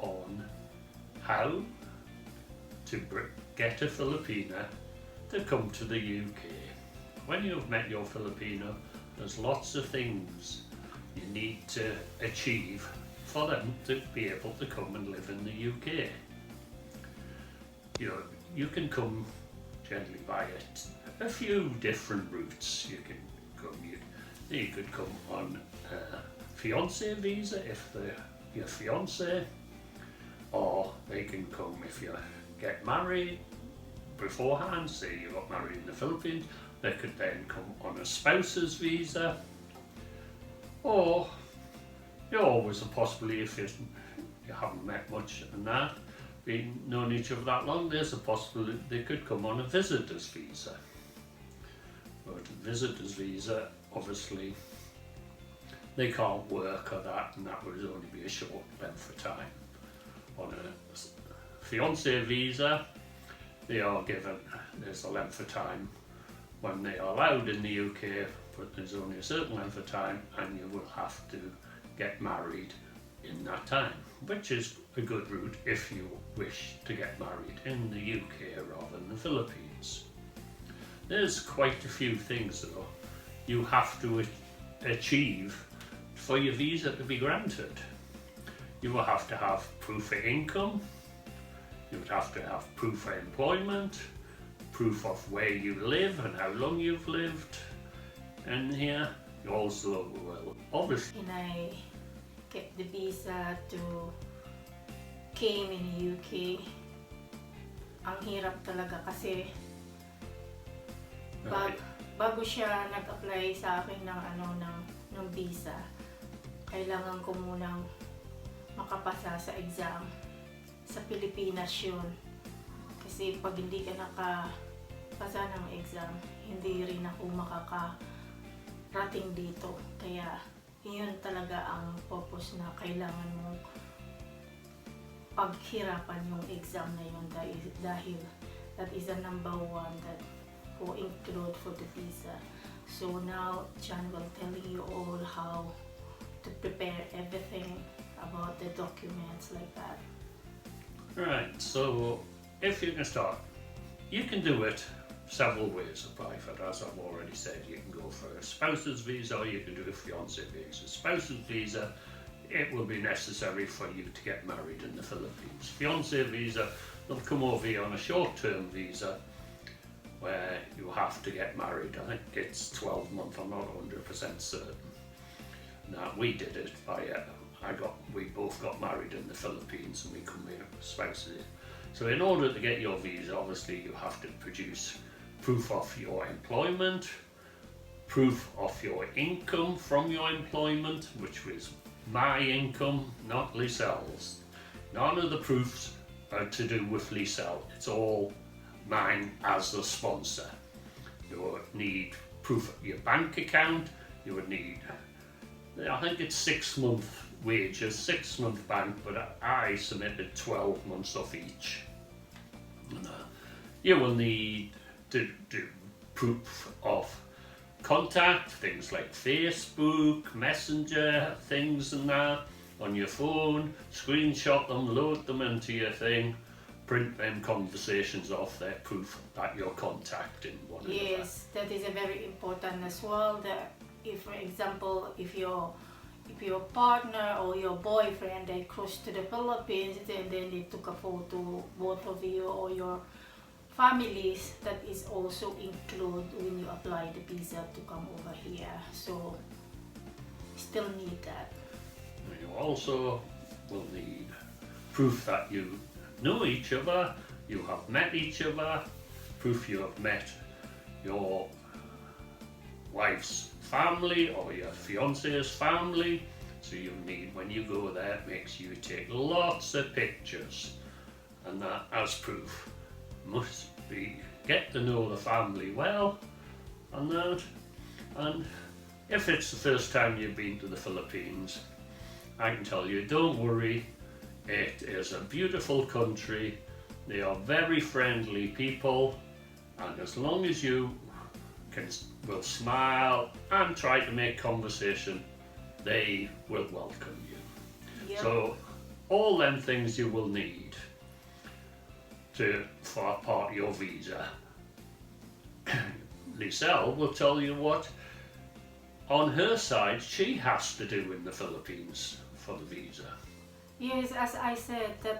on how to get a Filipina to come to the UK. When you've met your Filipino, there's lots of things you need to achieve for them to be able to come and live in the UK. You can come generally by a few different routes. You could come on a fiancé visa if they're your fiancé, or they can come if you get married beforehand. Say you got married in the Philippines, they could then come on a spouse's visa, or always a possibility if you haven't met much and that, been known each other that long, there's a possibility they could come on a visitor's visa. But a visitor's visa, obviously, they can't work or that, and that would only be a short length of time. On a fiancé visa, they are given, there's a length of time when they are allowed in the UK, but there's only a certain length of time, and you will have to get married in that time, which is a good route if you wish to get married in the UK rather than the Philippines. There's quite a few things though you have to achieve for your visa to be granted. You will have to have proof of income, you would have to have proof of employment, proof of where you live and how long you've lived in here. You also will obviously. And I get the visa to came in the UK. Ang hirap talaga kasi bago siya nag-apply sa akin ng visa, kailangan ko munang makapasa sa exam. Sa Pilipinas yun. Kasi pag hindi ka nakapasa ng exam, hindi rin ako makakarating dito. Kaya yun talaga ang purpose na kailangan mong paghirapan yung exam na yun dahil that is the number one that will include for the visa. So now John will tell you all how to prepare everything about the documents like that. Right, so if you can start, you can do it several ways apply for it. As I've already said, you can go for a spouse's visa or you can do a fiancé visa. Spouse's visa, it will be necessary for you to get married in the Philippines. Fiancé visa, they'll come over here on a short-term visa where you have to get married. I think it's 12 months, I'm not 100% certain. Now, we did it we both got married in the Philippines and we come here spouses. So in order to get your visa, obviously you have to produce proof of your employment, proof of your income from your employment, which was my income, not Liselle's. None of the proofs are to do with Liselle. It's all mine as the sponsor. You would need proof of your bank account. You would need, I think it's 6 month wages, 6 month bank, but I submitted 12 months of each. You will need to do proof of contact, things like Facebook, Messenger, things and that on your phone, screenshot them, load them into your thing, print them conversations off there, proof that you're contacting one another. Yes, that is a very important as well. That if, for example, if your partner or your boyfriend they crossed to the Philippines and then they took a photo, both of you or your families, that is also included when you apply the visa to come over here. So still need that. You also will need proof that you know each other, you have met each other, proof you have met your wife's family or your fiance's family. So you need, when you go there, make sure you take lots of pictures, and that as proof must be get to know the family well and that. And if it's the first time you've been to the Philippines, I can tell you, don't worry, it is a beautiful country, they are very friendly people, and as long as you will smile and try to make conversation, they will welcome you. Yep. So all them things you will need for part of your visa. Liselle will tell you what on her side she has to do in the Philippines for the visa. Yes, as I said, the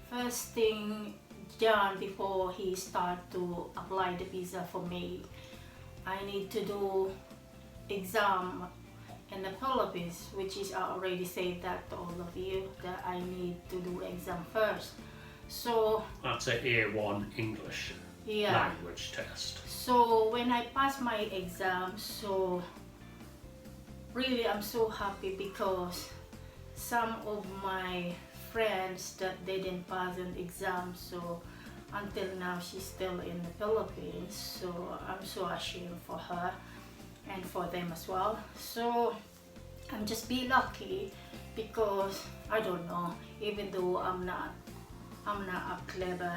first thing John, before he start to apply the visa for me, I need to do exam in the Philippines, which is I already said that to all of you, that I need to do exam first. So That's a A1 English language test. So when I pass my exam, so really I'm so happy because some of my friends that they didn't pass an exam, so until now she's still in the Philippines, so I'm so ashamed for her and for them as well. So I'm just be lucky because I don't know, even though I'm not clever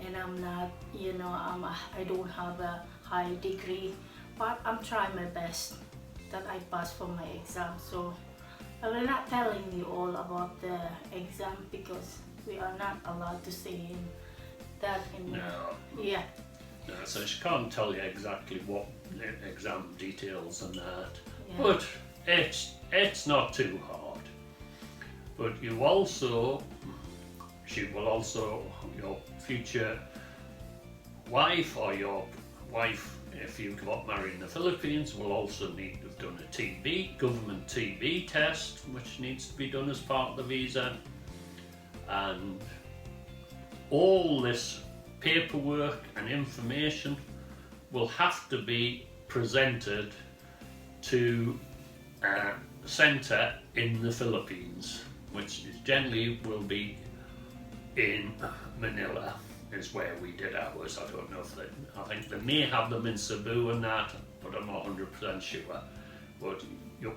and I'm not, I don't have a high degree, but I'm trying my best that I pass for my exam. So I will not telling you all about the exam because we are not allowed to say that in No, so she can't tell you exactly what exam details and that, but it's not too hard. But she will also, your future wife or your wife, if you got married in the Philippines, will also need to have done a government TB test, which needs to be done as part of the visa. And all this paperwork and information will have to be presented to a centre in the Philippines, which generally will be in Manila, is where we did ours. I don't know if I think they may have them in Cebu and that, but I'm not 100% sure. But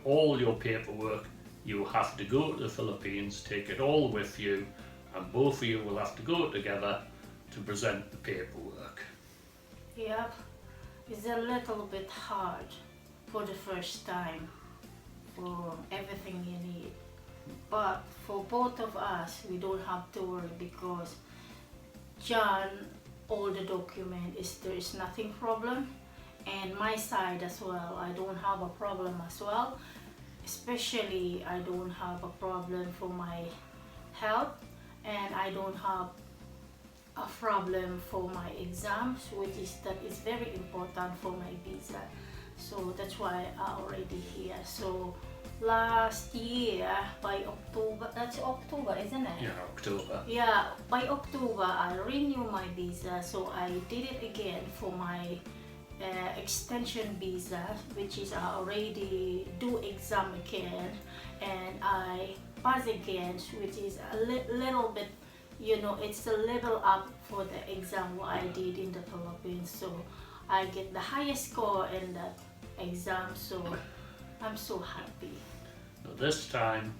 all your paperwork, you have to go to the Philippines, take it all with you, and both of you will have to go together to present the paperwork. Yep, it's a little bit hard for the first time for everything you need. But for both of us, we don't have to worry because John, all the document there is nothing problem, and my side as well, I don't have a problem as well. Especially I don't have a problem for my health, and I don't have a problem for my exams, that is very important for my visa. So that's why I already here. So last year by October, that's October, isn't it? Yeah, October. Yeah, by October I renew my visa, so I did it again for my extension visa, which is I already do exam again and I pass again, which is a little bit, it's a level up for the exam what I did in the Philippines. So I get the highest score in that exam, so I'm so happy. Now this time,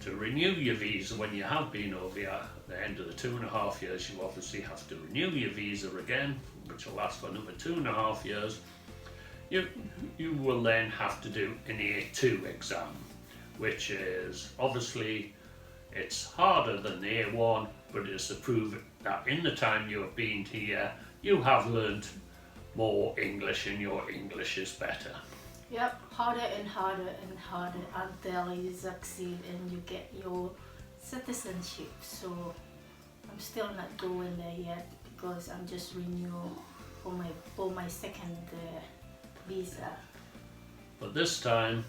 to renew your visa when you have been over here at the end of the 2.5 years, you obviously have to renew your visa again, which will last for another 2.5 years. You will then have to do an A2 exam, which is obviously it's harder than the A1, but it's to prove that in the time you have been here, you have learned more English and your English is better. Yep, harder and harder and harder until you succeed and you get your citizenship. So I'm still not going there yet because I'm just renewing for my second visa. But this time,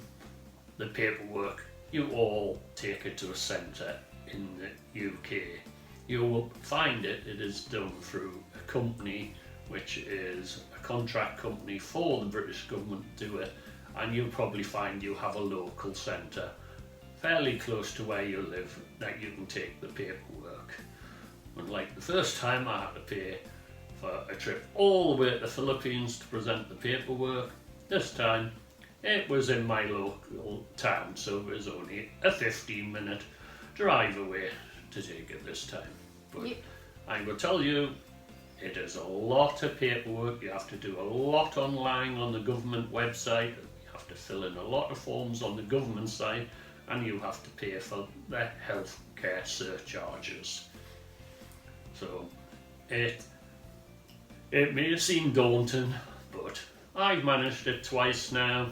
the paperwork, you all take it to a centre in the UK. You will find it is done through a company which is a contract company for the British government to do it, and you'll probably find you have a local centre fairly close to where you live that you can take the paperwork. Unlike the first time I had to pay for a trip all the way to the Philippines to present the paperwork, this time it was in my local town, so it was only a 15-minute drive away to take it this time. But I will tell you, it is a lot of paperwork. You have to do a lot online on the government website. You have to fill in a lot of forms on the government side, and you have to pay for the health care surcharges. So it may seem daunting, but I've managed it twice now.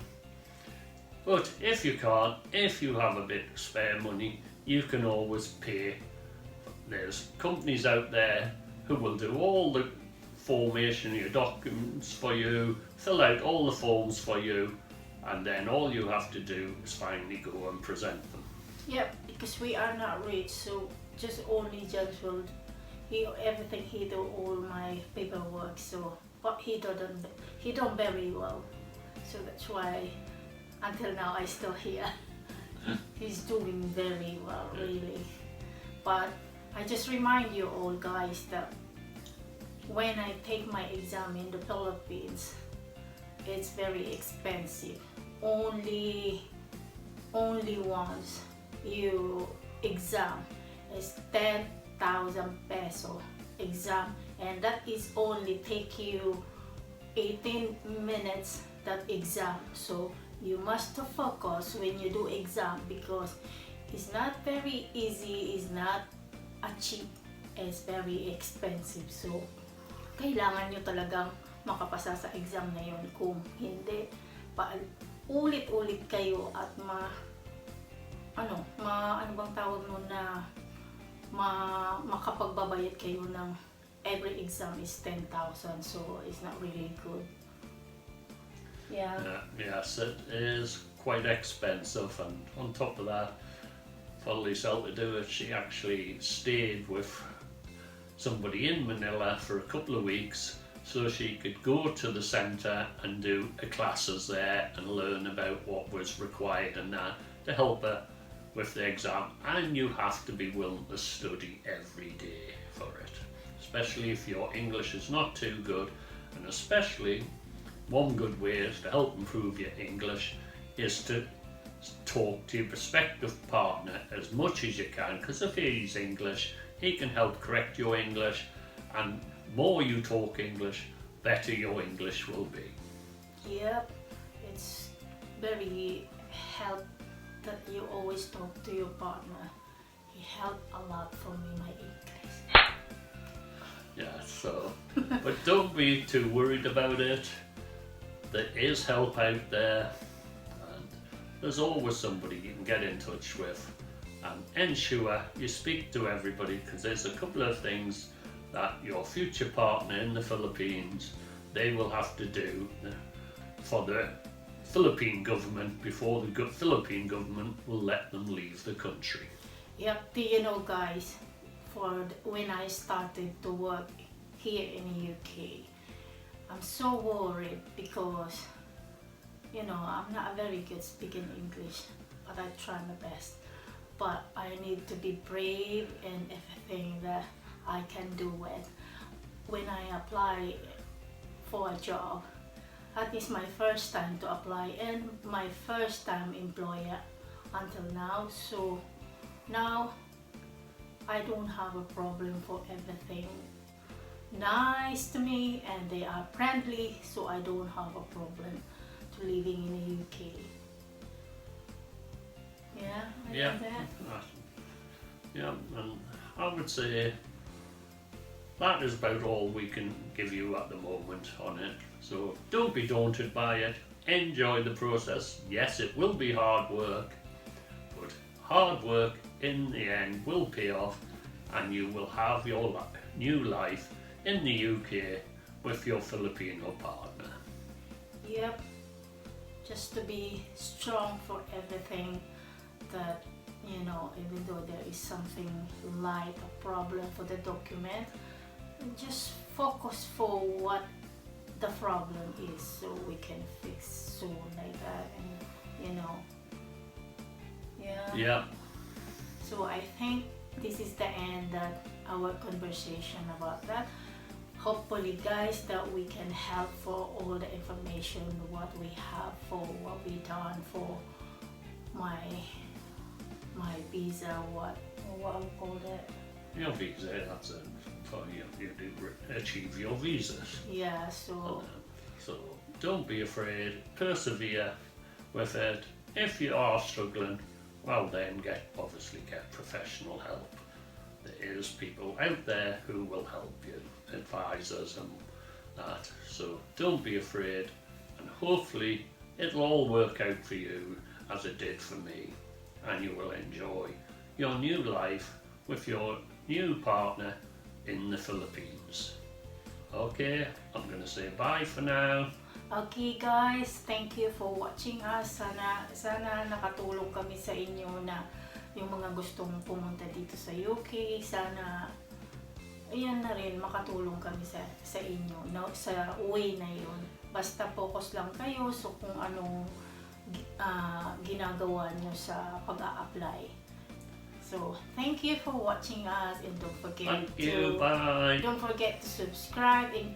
But if you can't, if you have a bit of spare money, you can always pay. There's companies out there who will do all the formation of your documents for you, fill out all the forms for you, and then all you have to do is finally go and present them. Yep, because we are not rich, so just only James will everything he do all my paperwork. So, but he done very well. So that's why until now I still here. He's doing very well, really. But I just remind you all guys that when I take my exam in the Philippines, it's very expensive. Only once you exam is 10,000 peso exam, and that is only take you 18 minutes that exam. So you must focus when you do exam because it's not very easy, it's not a cheap, it's very expensive. So kailangan nyo talagang makapasa sa exam na yun. Kung hindi, ulit-ulit kayo at ano bang tawag nun na makapagbabayad kayo ng every exam is 10,000, so it's not really good. Yeah. Yes, it is quite expensive, and on top of that, for Lisa to do it, she actually stayed with somebody in Manila for a couple of weeks so she could go to the centre and do classes there and learn about what was required and that to help her with the exam. And you have to be willing to study every day for it, especially if your English is not too good. And especially one good way is to help improve your English is to talk to your prospective partner as much as you can, because if he's English, he can help correct your English, and more you talk English, better your English will be. Yep, it's very help that you always talk to your partner. He helped a lot for me, my English. Yeah, so, but don't be too worried about it. There is help out there, and there's always somebody you can get in touch with. And ensure you speak to everybody, because there's a couple of things that your future partner in the Philippines, they will have to do for the Philippine government before the Philippine government will let them leave the country. Yep, do you know guys, when I started to work here in the UK, I'm so worried because, you know, I'm not very good speaking English, but I try my best. But I need to be brave in everything that I can do it. When I apply for a job, that is my first time to apply and my first time employer until now. So now I don't have a problem for everything. Nice to me and they are friendly, so I don't have a problem to living in the UK. Yeah, I think that. Yeah, and I would say that is about all we can give you at the moment on it. So don't be daunted by it. Enjoy the process. Yes, it will be hard work, but hard work in the end will pay off, and you will have your new life in the UK with your Filipino partner. Yep, just to be strong for everything. That, you know, even though there is something like a problem for the document, just focus for what the problem is so we can fix soon like that, and you know. Yeah. So I think this is the end of our conversation about that. Hopefully guys that we can help for all the information what we have for what we done for my visa, what we call that. Your visa, that's it. For you to achieve your visas. Yeah, so don't be afraid, persevere with it. If you are struggling, well, then obviously get professional help. There is people out there who will help you, advisors and that. So don't be afraid, and hopefully it'll all work out for you as it did for me, and you will enjoy your new life with your new partner in the Philippines. Okay, I'm gonna say bye for now. Okay guys, thank you for watching us. Sana nakatulong kami sa inyo na yung mga gustong pumunta dito sa UK. Sana ayan na rin, makatulong kami sa inyo sa way na yun. Basta focus lang kayo so kung anong ginagawa nyo sa pag-a-apply. So, thank you for watching us, and don't forget Bye. Don't forget to subscribe and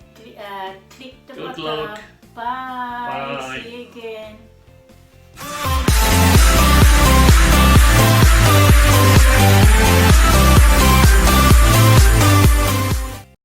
click the Good button. luck. Bye. Bye. See you again.